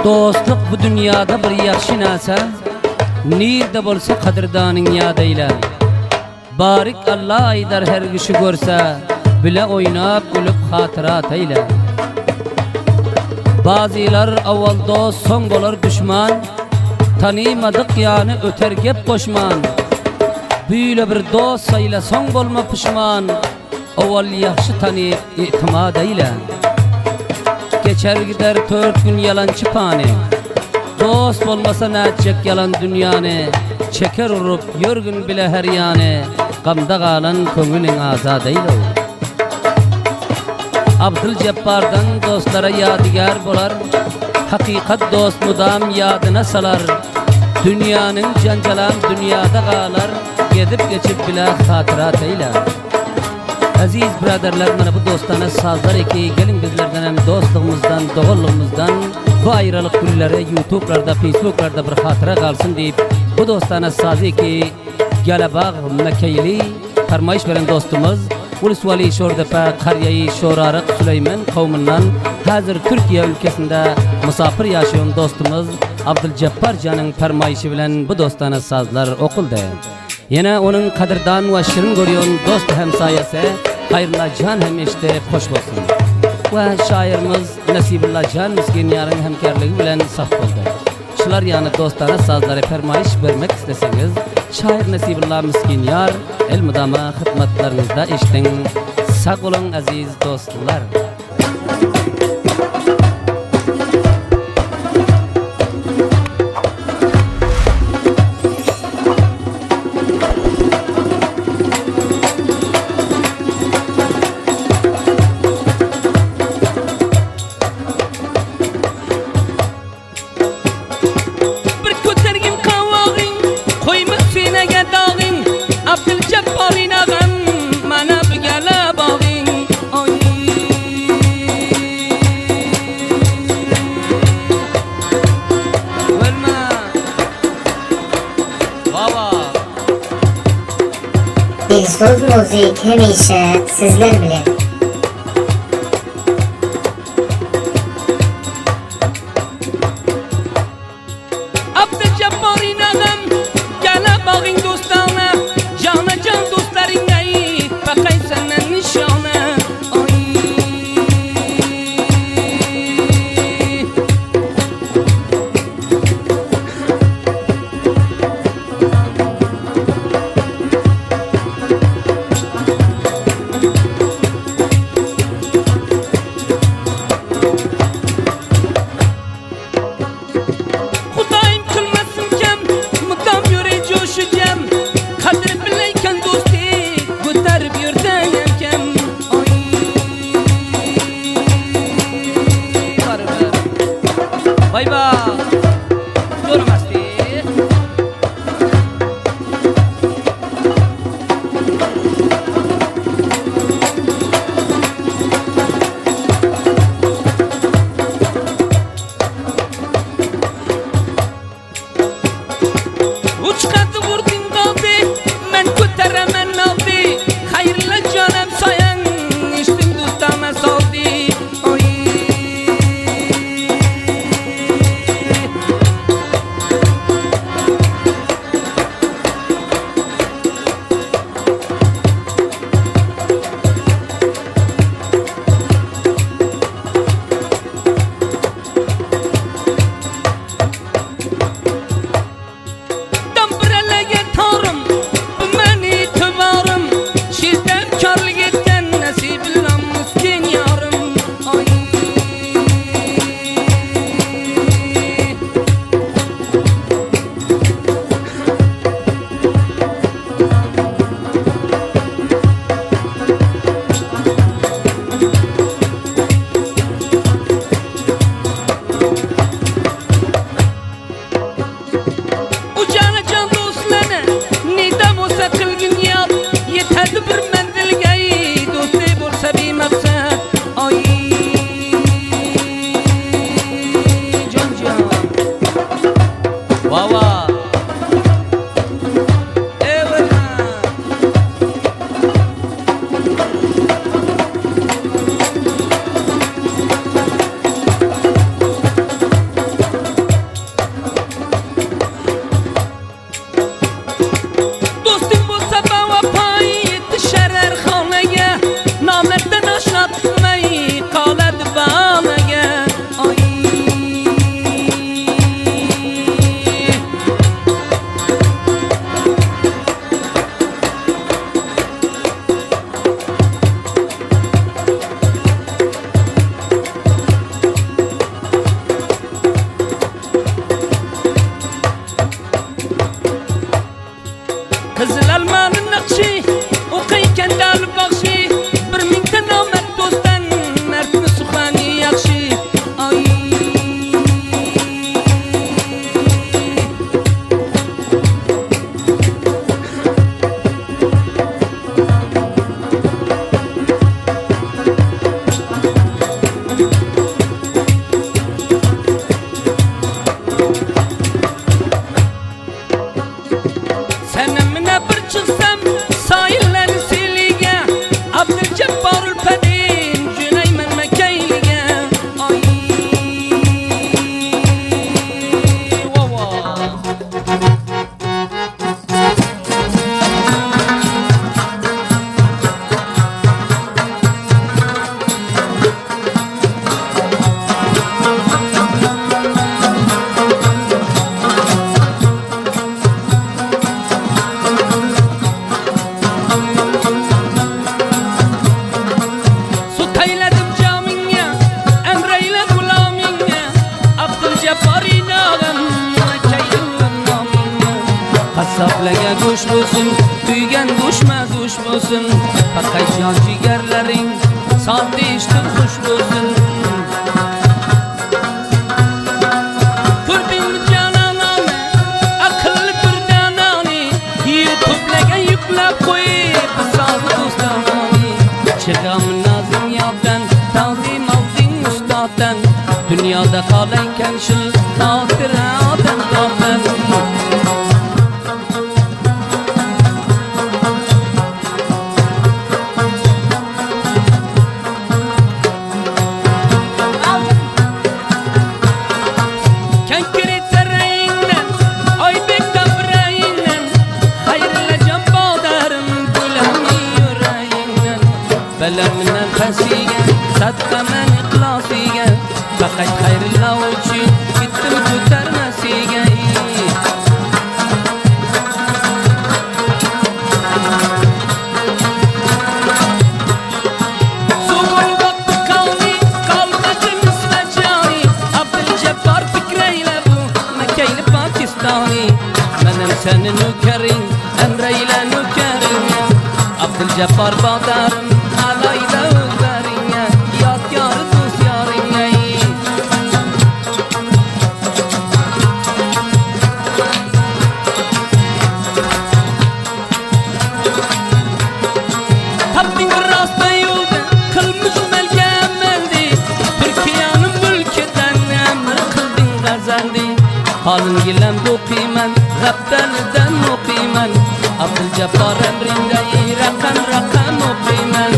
Dostluk bu dünyada bir yaxshi narsa, nerede bolsa qadrdoning yad eyle. Barik Allah aydar her kişi görse, bile oynap gülüp hatırat eyle. Bazılar avval dost, son bolar düşman, tanıymadık yani öter gep koşman. Böyle bir dost sayla son bolma pişman, avval yaxşı tanıyıp itimad eyle. Geçer gider 4 gün yalancı pani, dost olmasa ne edecek yalan dünyanı. Çeker urup yorgun bile her yani, gamda kalan köngülün azad eyle. Abdülcebbar'dan dostlara yadigar bolar, hakikat dost mudam yadına salar. Dünyanın cancalam dünyada kalar, gedip geçip bile hatırat eyle. Aziz braderler, mana bu dostana sazlar eki, gelin bizlerden hem dostluğumuzdan, doğulluğumuzdan bu ayrılık günlere YouTube'larda, Facebook'larda bir hatıra kalsın deyip bu dostana sazı eki Gelebağ Mekeyli farmayış veren dostumuz Ulusvali Şordepe Karyayı Şorarık Süleyman kavmundan hazır Türkiye ülkesinde misafir yaşayan dostumuz Abdülcebbar Can'ın farmayışı bilen bu dostana sazlar okulda. Yine onun kadirdan ve şirin görüyon dost hemsayesi Hayrullah Can hem işte hoş olsun. Ve şairimiz Nasibullah Can miskin yarın hemkarlığı bilen saf oldu. Şular yani dostana sazları fermayış vermek isteseniz şair Nasibullah miskin yar el mudama hizmetlerinizde işten sağ olun aziz dostlar. Dilsoz Müzik hemişe sizler bilen. Abdülcebbar'ın ağam, gele bağın dostana, canı can dostların neyi, bakay senden nişana. Vay ba, durmasti. Uç katı vurdun kaldı, men köteremen aldı. Hayırlı canım sayan, içtim dostama saldı. bo'lsin, tuygan go'shma go'sh bo'lsin. Faqat jon jigarlaring sodda ishqil xush bo'lsin. Ko'rding janonani, aqlli turdanani, YouTube'ga yuklab qo'yib, sog'li do'stonani. Chiqam nazim yoddan, tazim olding ustoddan. Dunyoda qolaykan shul xotiradan topdan. Belemden fesiye, satkamen ihlasiye. Fakat hayırlar için gittim kurtarmasiye. Suğul vakti kaldı misle cani. Abdülcebbar fikreyle bu, Mekke'li Pakistani. Benim senin nökerin, emreyle nökerin. Abdülcebbar badarım, alayda özlerine, yadigarı dost yarine. Tapdin rasta yolda, kılmış melke emeldi. Türkiye'nin mülkeden emri kıldın gazaldi. Halın gilem dokuyman, gaptanıdan okuyman. Abdülcebbar emrinde rakam okuyman.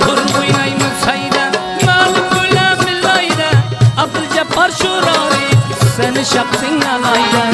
Kurguynaymış sayda, malum gülemillayda. Abdülcebbar şurari, seni şaksın alayda.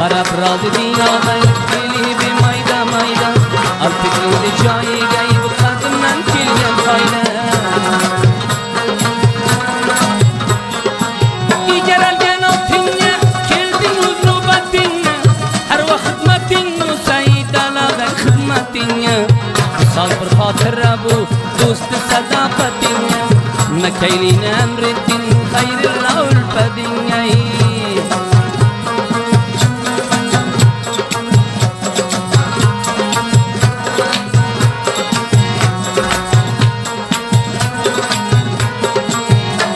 Arap razı dünyada, dili bir mayda mayda. Al fikrinde cayi gay, bu kadından kilden fayda. Sal bir hatırra bu dostu sadakatinle. Mekkeylin emrettin hayrilla ülfedinle.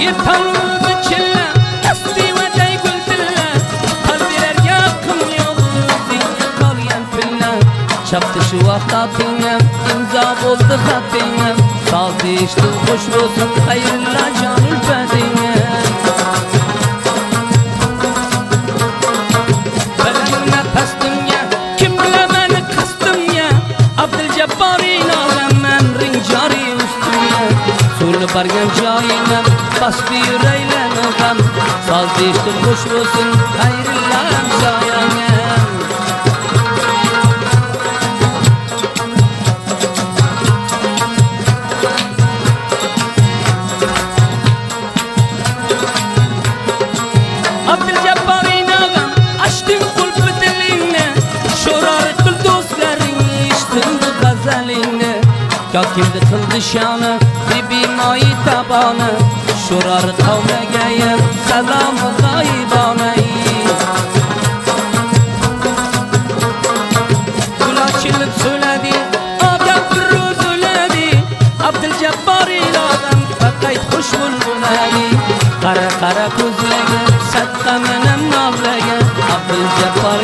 Yetanlı biçille, kasti ve dey güldille. Kalbiler yakın yolu, zihni kalyan pille. Çaptı şu vaktatinle, imza oldu hatinle. Sazı işte hoş olsun, hayırla can ülfedinle. Belenine pestim ya, kim bilemeni kastım ya. Abdülcebbar'in alem emrin cari üstüne. Sulu bargen cayine, bastı yüreyle nogam. Sazı işte hoş olsun, hayırla emşayane. Abdülcebbar'in ağam, açtın kulpu dilinle. Şorar kıl dostlarını, içtin bu gazelinle. Kakimde kıldı şanı, bibi mayi tabanı. Şorar kavmegeyim, selamı gaybane. Gül açılıp söyledi, agam bir rüzüledi. Abdülcebbar'in ağam, fakat hoş bulbuledi. Kara kara kuzlege, satta menem navlege. Abdülcebbar